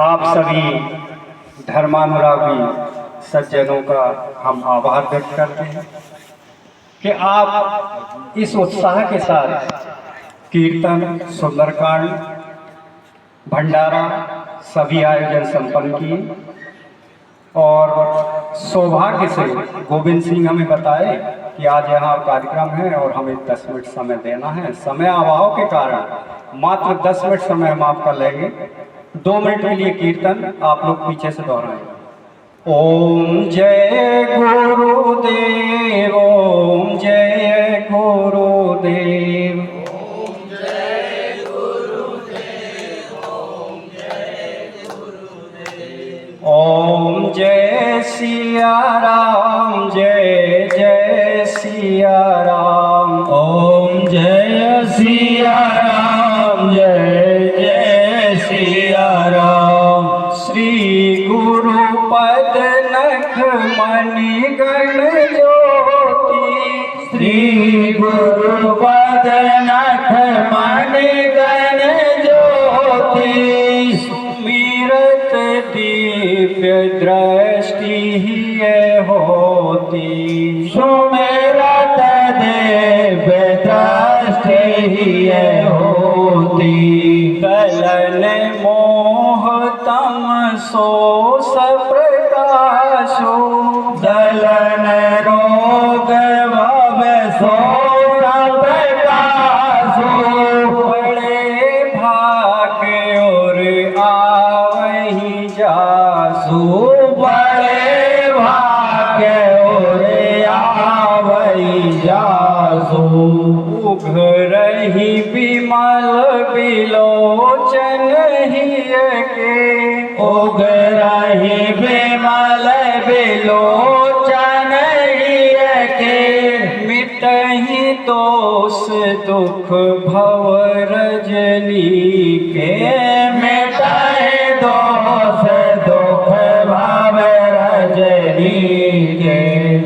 आप सभी धर्मानुरागी सज्जनों का हम आभार व्यक्त करते हैं कि आप इस उत्साह के साथ कीर्तन, सुंदरकांड, भंडारा सभी आयोजन संपन्न किए। और सौभाग्य से गोविंद सिंह हमें बताए कि आज यहाँ कार्यक्रम है और हमें 10 मिनट समय देना है। समय अभाव के कारण मात्र 10 मिनट समय हम आपका लेंगे। 2 मिनट के लिए कीर्तन आप लोग पीछे से दोहराएं। ओम जय गुरुदेव, ओम जय गुरुदेव, ओम जय सिया राम, जय जय सिया राम, ओम जय सिया राम, जय जय सिया राम। श्री गुरु पद नख मणि गण ज्योति, श्री गुरु पद नख मणि गण ज्योति। सुमिरत दिव्य दृष्टि है होती, सुमिरत दिव्य दृष्टि है होती। गलन मोह तम सोस प्रकाशो, दलन रोग भव सोस प्रकाशो। बड़े भाग्य और आवहि जासु, बड़े भाग्य और आवै जासु। उघरहि विमल बिलोचन हिय के, उगरहि विमल बिलोचन हिय के। मिटहि दोष दुख भव रजनी के, मिटाए दोष दुख भव रजनी के।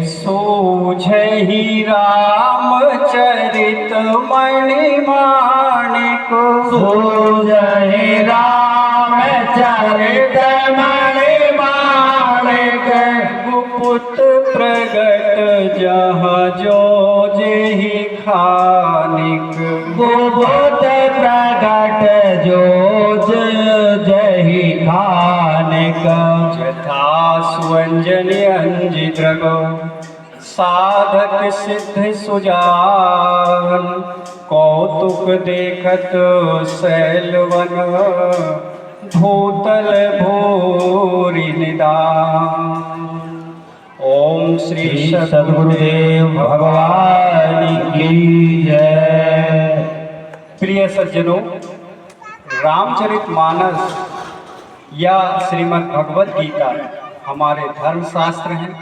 सूझहि रामचरित मणि माणिक, सूझहि रामचरित मणि माणिक। गुप्त प्रगट जहाँ जो जेहि खानिक, गुप्त प्रगट जो जहि खानिक। यथा सुअंजनि अंजिद्रगो, साधक सिद्ध सुजान, कौतुक देखत शैलवन, भूतल भूरि निदान। ओम श्री सद्गुरुदेव भगवान की जय। प्रिय सज्जनों, रामचरितमानस या श्रीमद् भगवद गीता हमारे धर्मशास्त्र हैं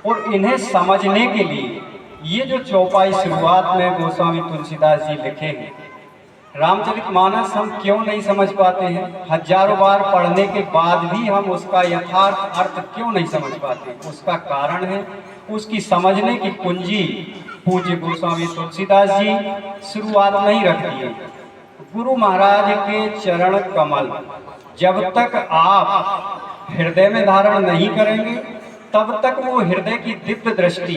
और इन्हें समझने के लिए ये जो चौपाई शुरुआत में गोस्वामी तुलसीदास जी लिखे हैं, रामचरितमानस हम क्यों नहीं समझ पाते हैं? हजारों बार पढ़ने के बाद भी हम उसका यथार्थ अर्थ क्यों नहीं समझ पाते? उसका कारण है उसकी समझने की कुंजी पूज्य गोस्वामी तुलसीदास जी शुरुआत में ही रख दिए। गुरु महाराज के चरण कमल जब तक आप हृदय में धारण नहीं करेंगे तब तक वो हृदय की दिव्य दृष्टि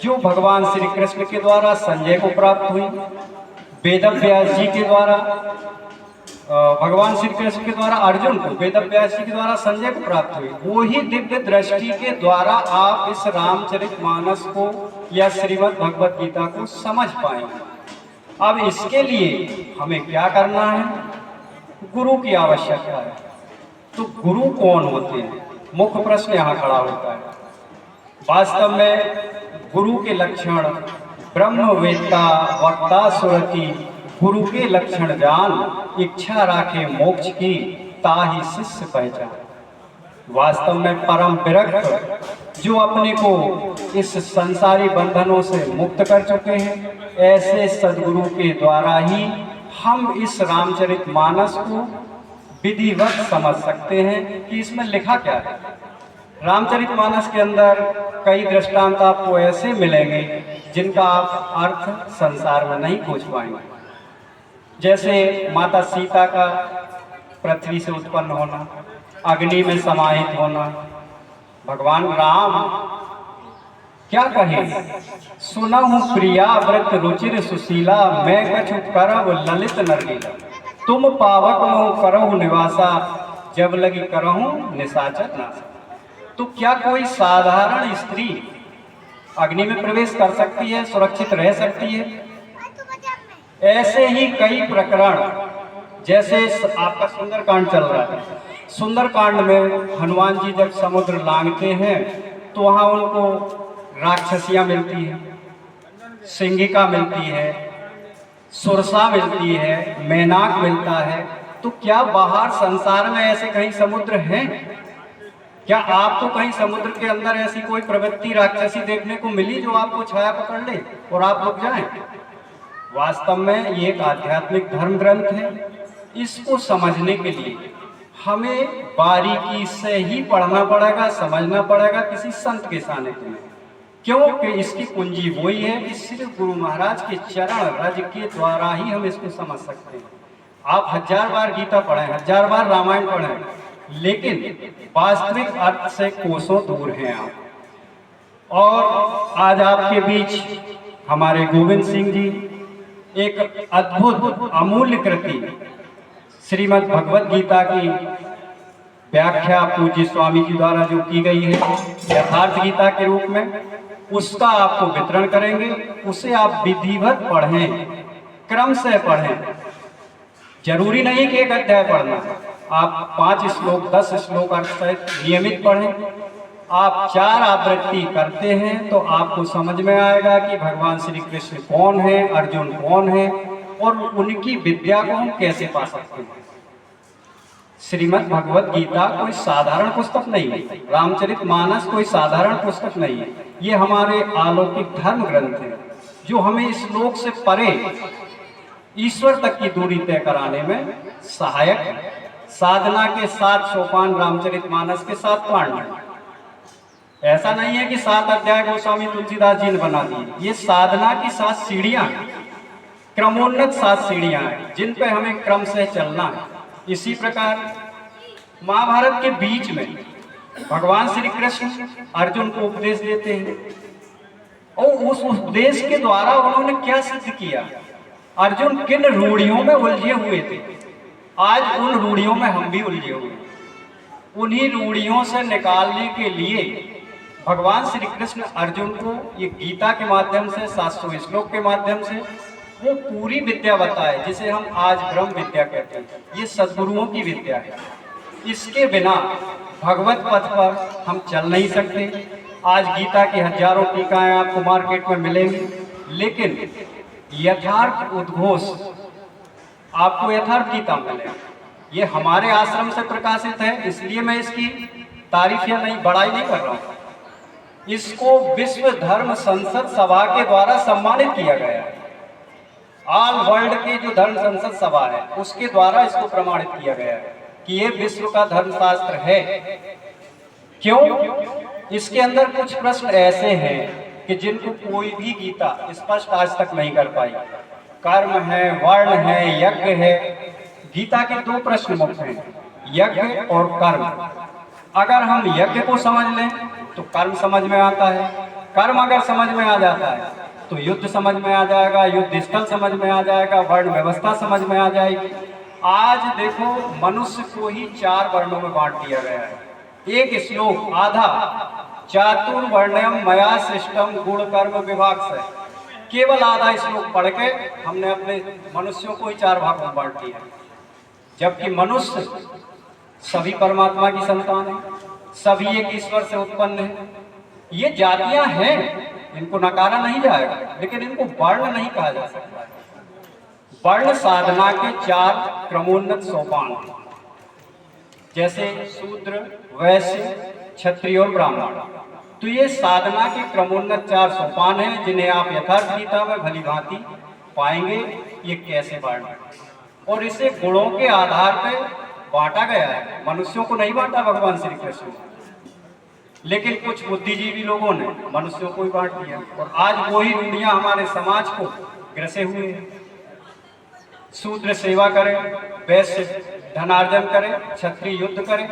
जो भगवान श्री कृष्ण के द्वारा संजय को प्राप्त हुई, वेदव्यास जी के द्वारा भगवान श्री कृष्ण के द्वारा अर्जुन को, वेदव्यास जी के द्वारा संजय को प्राप्त हुई, वो ही दिव्य दृष्टि के द्वारा आप इस रामचरितमानस को या श्रीमद् भगवद गीता को समझ पाएंगे। अब इसके लिए हमें क्या करना है? गुरु की आवश्यकता है। तो गुरु कौन होते हैं? मुख्य प्रश्न यहाँ खड़ा होता है। वास्तव में गुरु के लक्षण ब्रह्मवेत्ता वक्ता सुरति, गुरु के लक्षण जान, इच्छा राखे मोक्ष की, ताहि शिष्य पहचान। वास्तव में परम विरक्त जो अपने को इस संसारी बंधनों से मुक्त कर चुके हैं, ऐसे सदगुरु के द्वारा ही हम इस रामचरितमानस को विधिवत समझ सकते हैं कि इसमें लिखा क्या है। रामचरितमानस के अंदर कई दृष्टांत आपको ऐसे मिलेंगे जिनका आप अर्थ संसार में नहीं खोज पाएंगे। जैसे माता सीता का पृथ्वी से उत्पन्न होना, अग्नि में समाहित होना। भगवान राम क्या कहे, सुनहु प्रिया व्रत रुचिर सुशीला, मैं कछु करब ललित नरलीला, तुम पावक मोह करहु निवासा, जब लगी करहु निशाचर नासा। तो क्या कोई साधारण स्त्री अग्नि में प्रवेश कर सकती है, सुरक्षित रह सकती है? ऐसे ही कई प्रकरण, जैसे आपका सुंदरकांड चल रहा है, सुंदरकांड में हनुमान जी जब समुद्र लांघते हैं तो वहाँ उनको राक्षसियाँ मिलती हैं, सिंगिका मिलती है, सुरसा मिलती है, मेनाक मिलता है। तो क्या बाहर संसार में ऐसे कहीं समुद्र हैं? क्या आपको कहीं समुद्र के अंदर ऐसी कोई प्रवृत्ति राक्षसी देखने को मिली जो आपको छाया पकड़ ले और आप रुक जाएं? वास्तव में ये एक आध्यात्मिक धर्म ग्रंथ है। इसको समझने के लिए हमें बारीकी से ही पढ़ना पड़ेगा, समझना पड़ेगा किसी संत के सानिध्य में, क्योंकि इसकी कुंजी वही है कि सिर्फ गुरु महाराज के चरण रज के द्वारा ही हम इसको समझ सकते हैं। आप 1000 बार गीता पढ़ें, 1000 बार रामायण पढ़ें, लेकिन वास्तविक अर्थ से कोसों दूर हैं आप। और आज आपके बीच हमारे गोविंद सिंह जी एक अद्भुत अमूल्य कृति श्रीमद् भगवत गीता की व्याख्या पूज्य स्वामी जी द्वारा जो की गई है यथार्थ गीता के रूप में, उसका आपको वितरण करेंगे। उसे आप विधिवत पढ़ें, क्रम से पढ़ें। जरूरी नहीं कि एक अध्याय पढ़ना, आप 5 श्लोक 10 श्लोक अर्थ सहित नियमित पढ़ें। आप 4 आवृत्ति करते हैं तो आपको समझ में आएगा कि भगवान श्री कृष्ण कौन है, अर्जुन कौन है और उनकी विद्या को हम कैसे पा सकते हैं। श्रीमद् भगवत गीता कोई साधारण पुस्तक नहीं है, रामचरितमानस कोई साधारण पुस्तक नहीं है। ये हमारे अलौकिक धर्म ग्रंथ है जो हमें इस लोक से परे ईश्वर तक की दूरी तय कराने में सहायक है। साधना के 7 सोपान रामचरितमानस के 7 पांडव। ऐसा नहीं है कि 7 अध्याय गोस्वामी तुलसीदास जी ने बना दिए। ये साधना की 7 सीढ़ियां हैं, क्रमोन्नत 7 सीढ़ियां हैं जिन पे हमें क्रम से चलना है। इसी प्रकार महाभारत के बीच में भगवान श्री कृष्ण अर्जुन को उपदेश देते हैं और उस उपदेश के द्वारा उन्होंने क्या सिद्ध किया। अर्जुन किन रूढ़ियों में उलझे हुए थे, आज उन रूढ़ियों में हम भी उलझे हुए हैं। उन्हीं रूढ़ियों से निकालने के लिए भगवान श्री कृष्ण अर्जुन को ये गीता के माध्यम से 700 श्लोक के माध्यम से वो पूरी विद्या बताए जिसे हम आज ब्रह्म विद्या कहते हैं। ये सद्गुरुओं की विद्या है। इसके बिना भगवत पथ पर हम चल नहीं सकते। आज गीता की हजारों टीकाएं आपको मार्केट में मिलेंगी, लेकिन यथार्थ उद्घोष आपको यथार्थ गीता मिलेगा। ये हमारे आश्रम से प्रकाशित है, इसलिए मैं इसकी तारीफ या नहीं बड़ाई नहीं कर रहा हूँ। इसको विश्व धर्म संसद सभा के द्वारा सम्मानित किया गया है। ऑल वर्ल्ड की जो धर्म संसद सभा है उसके द्वारा इसको प्रमाणित किया गया है कि ये विश्व का धर्मशास्त्र है। क्यों? इसके अंदर कुछ प्रश्न ऐसे हैं कि जिनको कोई भी गीता स्पष्ट आज तक नहीं कर पाई। कर्म है, वर्ण है, यज्ञ है। गीता के 2 प्रश्न मुख्य हैं, यज्ञ और कर्म। अगर हम यज्ञ को समझ लें तो कर्म समझ में आता है, कर्म अगर समझ में आ जाता है तो युद्ध समझ में आ जाएगा, युद्ध स्थल समझ में आ जाएगा, वर्ण व्यवस्था समझ में आ जाएगी। आज देखो मनुष्य को ही 4 वर्णों में बांट दिया गया है। एक श्लोक आधा चातुर्वर्ण्यम मया सृष्टम गुण कर्म विभाग से, केवल आधा श्लोक पढ़ के हमने अपने मनुष्यों को ही 4 भागों में बांट दिया, जबकि मनुष्य सभी परमात्मा की संतान है, सभी एक ईश्वर से उत्पन्न है। ये जातियां हैं, इनको नकारा नहीं जाएगा, लेकिन इनको वर्ण नहीं कहा जा सकता। वर्ण साधना के 4 क्रमोन्नत सोपान, जैसे शूद्र, वैश्य, क्षत्रिय और ब्राह्मण। तो ये साधना के क्रमोन्नत 4 सोपान हैं जिन्हें आप यथार्थ गीता में भली भांति पाएंगे। ये कैसे बांटा, और इसे गुणों के आधार पर बांटा गया है। मनुष्यों को नहीं बांटा भगवान श्री कृष्ण, लेकिन कुछ बुद्धिजीवी लोगों ने मनुष्यों को ही बांट दिया, और आज वही रूढ़ियां हमारे समाज को ग्रसे हुए हैं। शूद्र सेवा करे, वैश्य धनार्जन करें, क्षत्रिय युद्ध करें।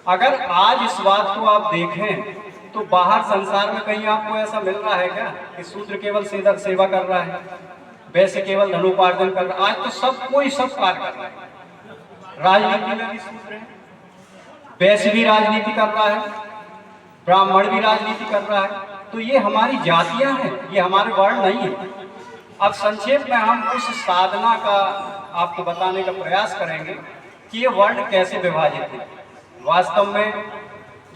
अगर आज इस बात को आप देखें तो बाहर संसार में कहीं आपको ऐसा मिल रहा है क्या कि शूद्र केवल सीधा सेवा कर रहा है, वैसे केवल धनोपार्जन कर रहा है? आज तो सब कोई सब कार्य कर रहा है। राजनीति में भी शूद्र है, वैश्य भी राजनीति कर रहा है, ब्राह्मण भी राजनीति कर रहा है। तो ये हमारी जातियां हैं, ये हमारे वर्ण नहीं है। अब संक्षेप में हम उस साधना का आपको बताने का प्रयास करेंगे कि ये वर्ण कैसे विभाजित है। वास्तव में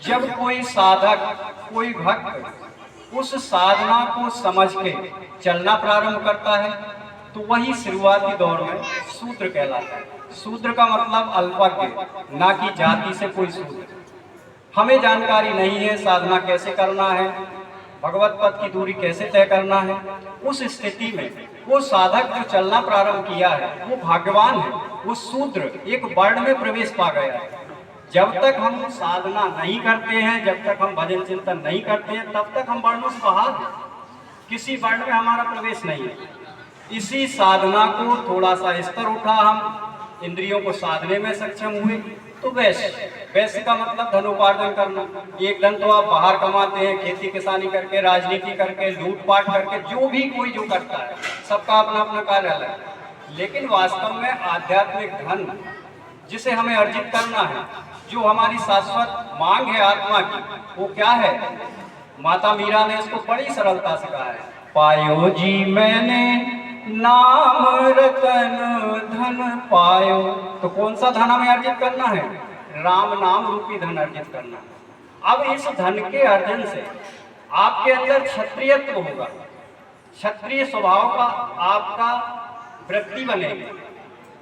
जब कोई साधक, कोई भक्त उस साधना को समझ के चलना प्रारंभ करता है तो वही शुरुआती दौर में शूद्र कहलाता है। शूद्र का मतलब अल्पज्ञ, ना कि जाति से कोई शूद्र। हमें जानकारी नहीं है साधना कैसे करना है, भगवत पद की दूरी कैसे तय करना है। उस स्थिति में वो साधक जो चलना प्रारंभ किया है वो भाग्यवान है, वो शूद्र एक वर्ण में प्रवेश पा गया है। जब तक हम साधना नहीं करते हैं, जब तक हम भजन चिंतन नहीं करते हैं, तब तक हम वर्णों से बाहर हैं, किसी वर्ण में हमारा प्रवेश नहीं है। इसी साधना को थोड़ा सा स्तर उठा, हम इंद्रियों को साधने में सक्षम हुए तो वैश्य का मतलब धनोपार्जन करना। एक धन तो आप बाहर कमाते हैं, खेती किसानी करके, राजनीति करके, लूटपाट करके, जो भी कोई जो करता है, सबका अपना अपना कार्य अलग है। लेकिन वास्तव में आध्यात्मिक धन जिसे हमें अर्जित करना है, जो हमारी शाश्वत मांग है आत्मा की, वो क्या है? माता मीरा ने इसको बड़ी सरलता से कहा है, पायो जी मैंने नाम रतन धन पायो। तो कौन सा धन हमें अर्जित करना है? राम नाम रूपी धन अर्जित करना। अब इस धन के अर्जन से आपके अंदर क्षत्रियत्व होगा, क्षत्रिय स्वभाव का आपका वृत्ति बनेगी।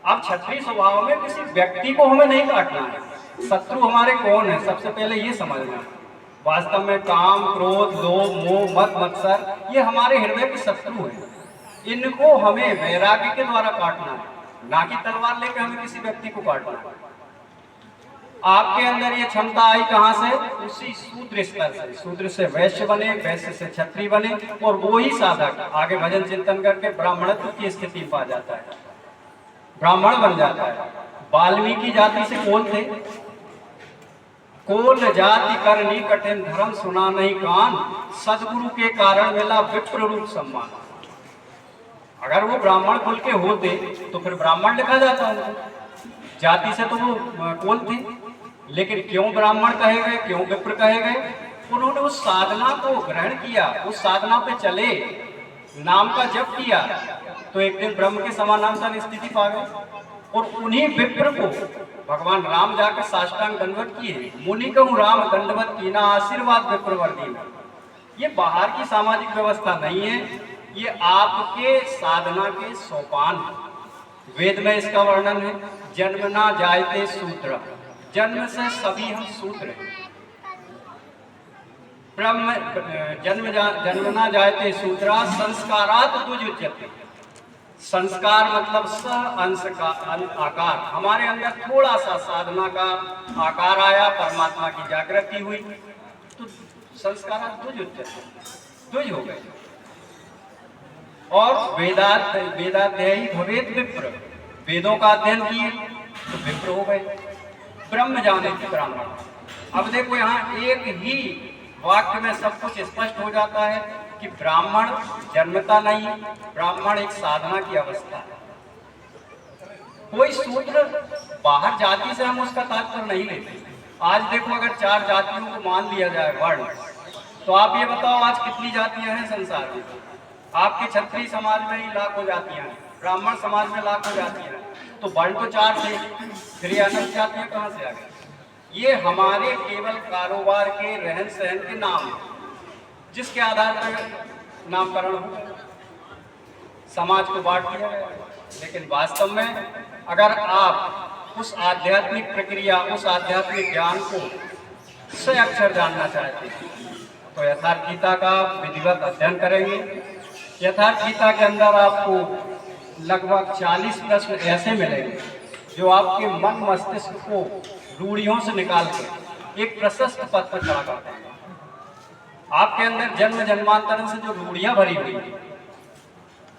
अब क्षत्रिय स्वभाव में किसी व्यक्ति को हमें नहीं काटना है। शत्रु हमारे कौन है, सबसे पहले ये समझना है। वास्तव में काम, क्रोध, लोभ, मोह, मद, मत्सर, ये हमारे हृदय के शत्रु हैं। इनको हमें वैराग्य के द्वारा काटना है, ना कि तलवार लेकर हमें किसी व्यक्ति को काटना है। आपके अंदर ये क्षमता आई कहाँ से? उसी शूद्र स्तर से। शूद्र से वैश्य बने, वैश्य से क्षत्रिय बने, और वो ही साधक आगे भजन चिंतन करके ब्राह्मणत्व की स्थिति पा जाता है, ब्राह्मण बन जाता है। वाल्मीकि जाति से कौन थे? कोल जाति करनी कठिन, धर्म सुना नहीं कान, सदगुरु के कारण मिला विप्र रूप सम्मान। अगर वो ब्राह्मण कुल के होते तो फिर ब्राह्मण लिखा जाता उनको, जाति से तो वो कोल थे। लेकिन क्यों ब्राह्मण कहे गए, क्यों विप्र कहे गए? उन्होंने उस साधना को ग्रहण किया, उस साधना पे चले, नाम का जप किया, तो एक दिन ब्रह्म के समानांतर स्थिति पा गए। और उन्हीं विप्र को भगवान राम जाकर साष्टांग दंडवत किए, मुनि कहूँ राम दंडवत कीना, आशीर्वाद विप्रवर्ती। ये बाहर की सामाजिक व्यवस्था नहीं है, ये आपके साधना के सोपान। वेद में इसका वर्णन है, जन्म ना जायते शूद्र, जन्म से सभी हम शूद्र हैं। ब्रह्म जन्म ना जायते शूद्रा, संस्कारात तुजुच्यते। संस्कार मतलब स अंश का आकार। हमारे अंदर थोड़ा सा साधना का आकार आया, परमात्मा की जागृति हुई, तो संस्कारात तुजुच्यते, तुज हो गए। और वेदाध्ययी भवेत विप्र, वेदों का अध्ययन किए तो विप्र हो गए, ब्रह्म जाने के ब्राह्मण। अब देखो यहाँ एक ही वाक्य में सब कुछ स्पष्ट हो जाता है कि ब्राह्मण जन्मता नहीं, ब्राह्मण एक साधना की अवस्था है। कोई शूद्र बाहर जाति से हम उसका तात्पर्य नहीं लेते। आज देखो अगर 4 जातियों को मान लिया जाए वर्ण, तो आप ये बताओ आज कितनी जातियां हैं संसार में? आपके क्षत्रिय समाज में ही लाखों जातियां हैं, ब्राह्मण समाज में लाखों जातियां हैं, तो वर्ण तो 4 थे, फिर ये अनंत जातियां कहाँ से आ गई? ये हमारे केवल कारोबार के, रहन सहन के नाम हैं, जिसके आधार पर नामकरण हो, समाज को बांट दिया गया। लेकिन वास्तव में अगर आप उस आध्यात्मिक प्रक्रिया, उस आध्यात्मिक ज्ञान को से अक्षर जानना चाहते हैं तो यथार्थ गीता का विधिवत अध्ययन करेंगे। यथार्थ गीता के अंदर आपको लगभग 40 प्रश्न ऐसे मिलेंगे जो आपके मन मस्तिष्क को रूढ़ियों से निकाल कर एक प्रशस्त पथ पर खड़ा करते हैं। आपके अंदर जन्म जन्मांतरण से जो रूढ़ियां भरी हुई हैं,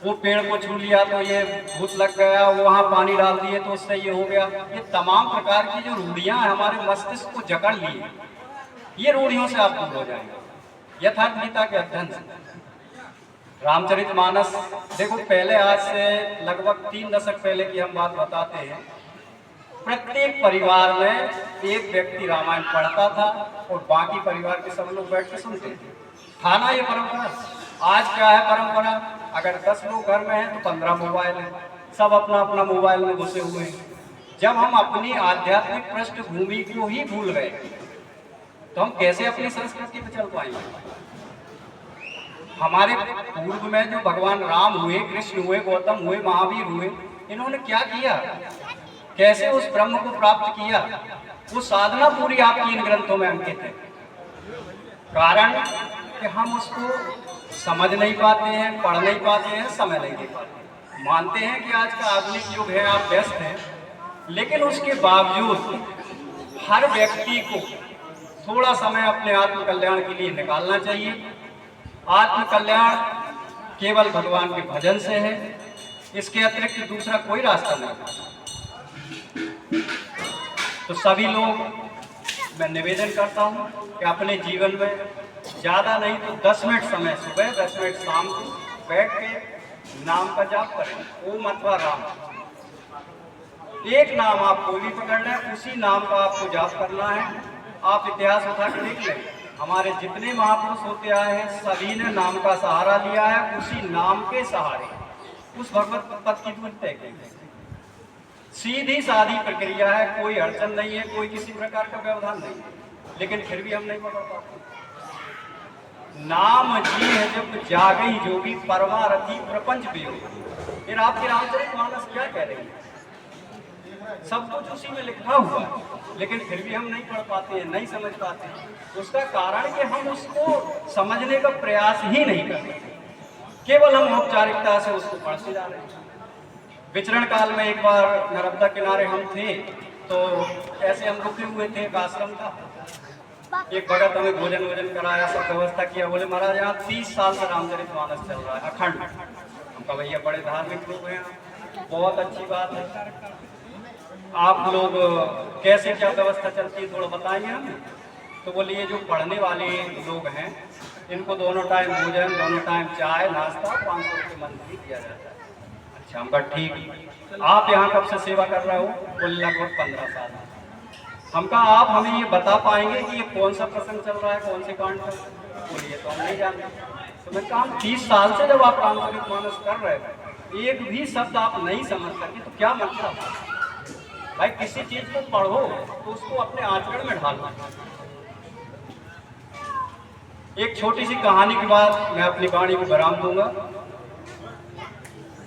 वो पेड़ को छू लिया तो ये भूत लग गया, वहाँ पानी डाल दिए तो उससे ये हो गया। ये तमाम प्रकार की जो रूढ़ियाँ हैं हमारे मस्तिष्क को जकड़ ली, ये रूढ़ियों से आप दूर हो जाएंगे यथार्थ गीता के अध्ययन से। रामचरितमानस देखो, पहले आज से लगभग 3 दशक पहले की हम बात बताते हैं। प्रत्येक परिवार में एक व्यक्ति रामायण पढ़ता था और बाकी परिवार के सब लोग बैठ के सुनते थे। था ना ये परंपरा? आज क्या है परंपरा? अगर 10 लोग घर में हैं तो 15 मोबाइल हैं, सब अपना अपना मोबाइल में घुसे हुए हैं। जब हम अपनी आध्यात्मिक पृष्ठभूमि को ही भूल गए तो हम कैसे अपनी संस्कृति पे चल पाएंगे? हमारे पूर्व में जो भगवान राम हुए, कृष्ण हुए, गौतम हुए, महावीर हुए, इन्होंने क्या किया, कैसे उस ब्रह्म को प्राप्त किया, वो साधना पूरी आपकी इन ग्रंथों में अंकित है। कारण कि हम उसको समझ नहीं पाते हैं, पढ़ नहीं पाते हैं, समय नहीं दे पाते। मानते हैं कि आज का आधुनिक युग है, आप व्यस्त हैं, लेकिन उसके बावजूद हर व्यक्ति को थोड़ा समय अपने आत्म कल्याण के लिए निकालना चाहिए। आत्म कल्याण केवल भगवान के भजन से है, इसके अतिरिक्त दूसरा कोई रास्ता नहीं। तो सभी लोग, मैं निवेदन करता हूँ कि अपने जीवन में ज़्यादा नहीं तो 10 मिनट समय सुबह, 10 मिनट शाम को बैठ के नाम का जाप करें। ओम अथवा राम, एक नाम आप कोई भी पकड़ लें, उसी नाम का आपको जाप करना है। आप इतिहास उठा के देख लें, हमारे जितने महापुरुष होते आए हैं सभी ने नाम का सहारा लिया है, उसी नाम के सहारे उस भगवत पद की दूर तय की। सीधी सादी प्रक्रिया है, कोई अड़चन नहीं है, कोई किसी प्रकार का व्यवधान नहीं है, लेकिन फिर भी हम नहीं पकड़ पाते। नाम जी है जब जागई जोगी, परमारथी प्रपंच वियोग। फिर आपके रामचरितमानस क्या कह रहे हैं? सब कुछ उसी में लिखा हुआ है, लेकिन फिर भी हम नहीं पढ़ पाते हैं, नहीं समझ पाते हैं। उसका कारण कि हम उसको समझने का प्रयास ही नहीं करते, केवल हम औपचारिकता से उसको पढ़ते जा रहे हैं। विचरण काल में एक बार नर्मदा किनारे हम थे, तो ऐसे हम रुके हुए थे एक आश्रम का। एक भगत हमें भोजन वोजन कराया, सब व्यवस्था किया। बोले महाराज यहाँ 30 साल से रामचरितमानस चल रहा है अखंड। हम कहा भैया बड़े धार्मिक लोग हैं, बहुत अच्छी बात है, आप लोग कैसे क्या व्यवस्था चलती है थोड़ा बताएंगे हमें। तो बोले ये जो पढ़ने वाले लोग हैं इनको दोनों टाइम भोजन, दोनों टाइम चाय नाश्ता 500 रुपये मंथली दिया जाता है। अच्छा, हम कहा ठीक। आप यहाँ कब से सेवा कर रहे हो? बोले लगभग 15 साल। हम कहा आप हमें ये बता पाएंगे कि ये कौन सा प्रसंग चल रहा है, कौन से कांड का? बोले ये तो हम नहीं जानते। तो मैं कहा 30 साल से जब आप रामचरितमानस कर रहे थे, एक भी शब्द आप नहीं समझ सके तो क्या मतलब? भाई किसी चीज को पढ़ो तो उसको अपने आचरण में ढालना। एक छोटी सी कहानी के बाद मैं अपनी वाणी को विराम दूंगा।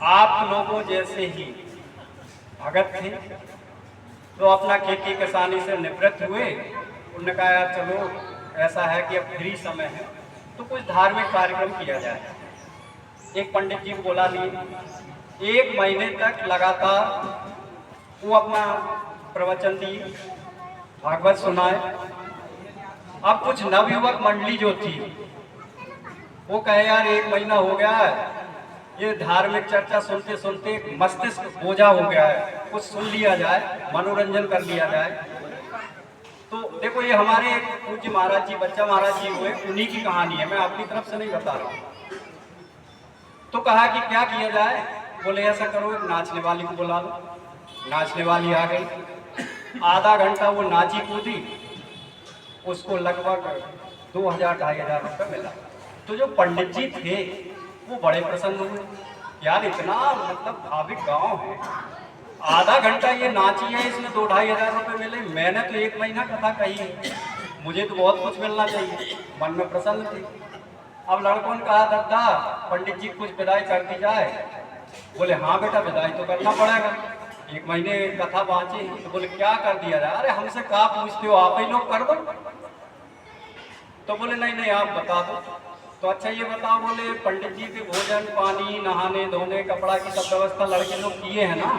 आप लोगों जैसे ही भगत थे तो अपना खेती किसानी से निवृत्त हुए। उन्होंने कहा यार चलो ऐसा है कि अब फ्री समय है तो कुछ धार्मिक कार्यक्रम किया जाए। एक पंडित जी को बुला लिए, 1 महीने तक लगातार वो अपना प्रवचन दी, भागवत सुनाए। अब कुछ नवयुवक मंडली जो थी वो कहे यार 1 महीना हो गया है, ये धार्मिक चर्चा सुनते सुनते मस्तिष्क बोझा हो गया है, कुछ सुन लिया जाए, मनोरंजन कर लिया जाए। तो देखो ये हमारे पूज्य महाराज जी, बच्चा महाराज जी हुए, उन्हीं की कहानी है, मैं अपनी तरफ से नहीं बता रहा हूँ। तो कहा कि क्या किया जाए? बोले ऐसा करो एक नाचने वाली को बुला लो। नाचने वाली आ गई, आधा घंटा वो नाची कूदी, उसको लगभग 2000-2500 रुपये मिला। तो जो पंडित जी थे वो बड़े प्रसन्न हुए, यार इतना मतलब भाविक गांव है, आधा घंटा ये नाची है, इसमें 2-2500 रुपये मिले, मैंने तो 1 महीना कथा कही है, मुझे तो बहुत कुछ मिलना चाहिए। मन में प्रसन्न थे। अब लड़कों ने कहा दादा पंडित जी कुछ विदाई कर दी जाए। बोले हाँ बेटा विदाई तो करना पड़ेगा, 1 महीने कथा बाँची। तो बोले क्या कर दिया जाए? अरे हमसे क्या पूछते हो, आप ही लोग कर दो। तो बोले नहीं नहीं आप बता दो। तो अच्छा ये बताओ, बोले पंडित जी के भोजन पानी नहाने धोने कपड़ा की सब व्यवस्था लड़के लोग किए हैं ना,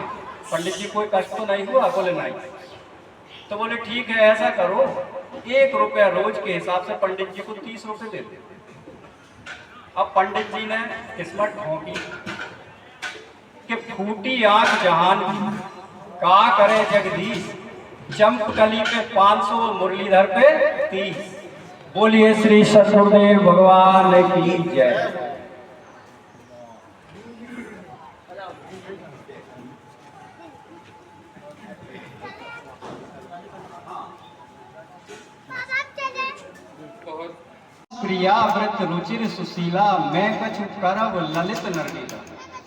पंडित जी कोई कष्ट तो नहीं हुआ? बोले नहीं। तो बोले ठीक है ऐसा करो, 1 रुपया रोज के हिसाब से पंडित जी को 30 रुपये दे दो। अब पंडित जी ने किस्मत ठोंकी, कि फूटी आंख जहान की, का करे जगदीश, चंपकली पे 500 मुरलीधर पे 30। बोलिए श्री सतगुरुदेव भगवान की जय। प्रिया व्रत रुचिर सुशीला, मैं कछु करव ललित नरलीला,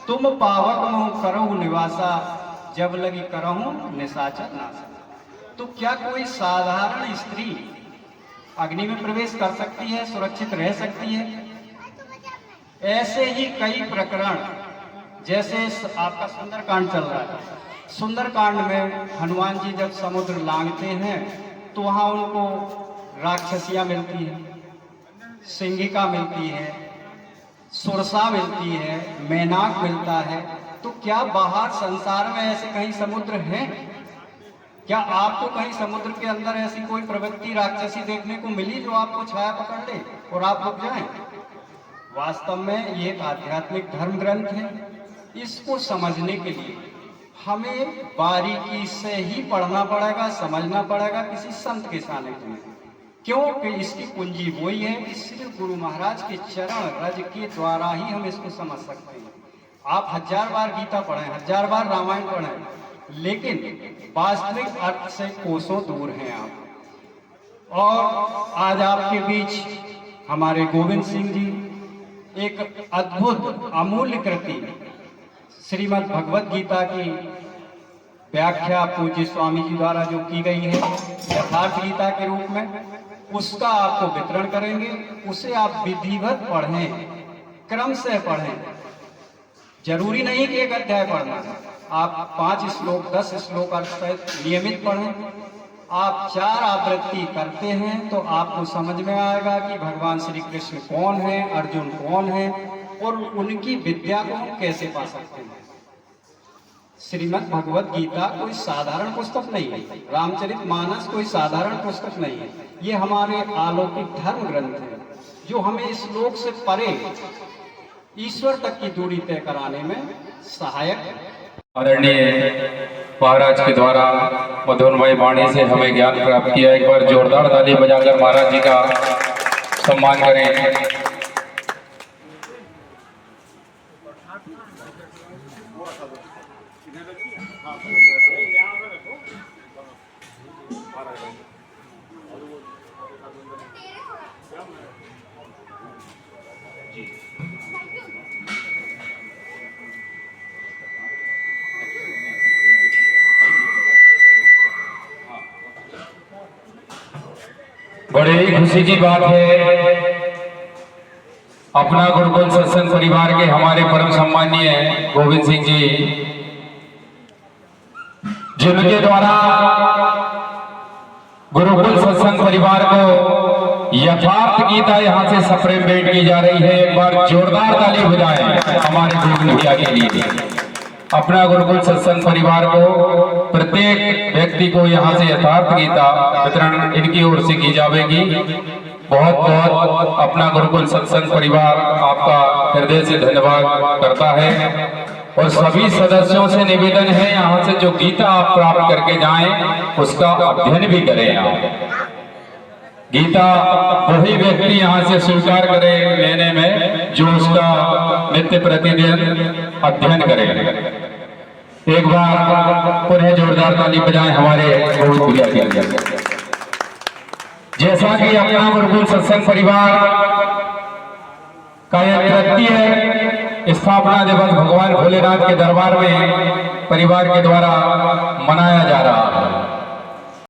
तुम पावक मोह करहु निवासा, जब लगी करहु निशाचर नासा। तो क्या कोई साधारण स्त्री अग्नि में प्रवेश कर सकती है, सुरक्षित रह सकती है? ऐसे ही कई प्रकरण, जैसे आपका सुंदरकांड चल रहा है, सुंदरकांड में हनुमान जी जब समुद्र लांघते हैं तो वहां उनको राक्षसियां मिलती हैं, सिंहिका मिलती है, सुरसा मिलती है, मेनाक मिलता है। तो क्या बाहर संसार में ऐसे कहीं समुद्र हैं? क्या आपको कहीं समुद्र के अंदर ऐसी कोई प्रवृत्ति राक्षसी देखने को मिली जो आपको छाया पकड़ ले और आप रुक जाएं? वास्तव में ये एक आध्यात्मिक धर्म ग्रंथ है। इसको समझने के लिए हमें बारीकी से ही पढ़ना पड़ेगा, समझना पड़ेगा, किसी संत के सानिध्य में, क्योंकि इसकी कुंजी वही है कि श्री गुरु महाराज के चरण रज के द्वारा ही हम इसको समझ सकते हैं। आप 1000 बार गीता पढ़ें, 1000 बार रामायण पढ़ें, लेकिन वास्तविक अर्थ से कोसों दूर हैं आप। और आज आपके बीच हमारे गोविंद सिंह जी एक अद्भुत अमूल्य कृति श्रीमद् भगवत गीता की व्याख्या पूज्य स्वामी जी द्वारा जो की गई है यथार्थ गीता के रूप में, उसका आपको वितरण करेंगे। उसे आप विधिवत पढ़ें, क्रम से पढ़ें। जरूरी नहीं कि एक अध्याय पढ़ना है, आप 5 श्लोक 10 श्लोक अर्थ सहित नियमित पढ़ें। आप 4 आवृत्ति करते हैं तो आपको समझ में आएगा कि भगवान श्री कृष्ण कौन है, अर्जुन कौन है और उनकी विद्या को हम कैसे पा सकते हैं। श्रीमद् भगवत गीता कोई साधारण पुस्तक नहीं है, रामचरितमानस कोई साधारण पुस्तक नहीं है। ये हमारे अलौकिक धर्म ग्रंथ है जो हमें श्लोक से परे ईश्वर तक की दूरी तय कराने में सहायक है। आदरणीय महाराज के द्वारा मधुरमय वाणी से हमें ज्ञान प्राप्त किया। एक बार जोरदार ताली बजाकर महाराज जी का सम्मान करें। बड़े ही खुशी की बात है, अपना गुरुकुल सत्संग परिवार के हमारे परम सम्मानीय गोविंद सिंह जी, जिनके द्वारा गुरुकुल सत्संग परिवार को यथार्थ गीता यहाँ से सप्रेम भेंट की जा रही है। एक बार जोरदार ताली बजाएं हमारे गोविंद भैया के लिए। अपना गुरुकुल सत्संग परिवार को, प्रत्येक व्यक्ति को यहाँ से यथार्थ गीता वितरण इनकी ओर से की जाएगी। बहुत बहुत अपना गुरुकुल सत्संग परिवार आपका हृदय से धन्यवाद करता है और सभी सदस्यों से निवेदन है यहाँ से जो गीता आप प्राप्त करके जाएं उसका अध्ययन भी करें। आप गीता वही व्यक्ति यहाँ से स्वीकार करे लेने में जो उसका नित्य प्रतिदिन अध्ययन करे। एक बार पुनः जोरदार ताली बजाएं हमारे गोविंद भैया के लिए। जैसा कि अपना गुरुकुल सत्संग परिवार का यह तृतीय स्थापना दिवस भगवान भोलेनाथ के दरबार में परिवार के द्वारा मनाया जा रहा है।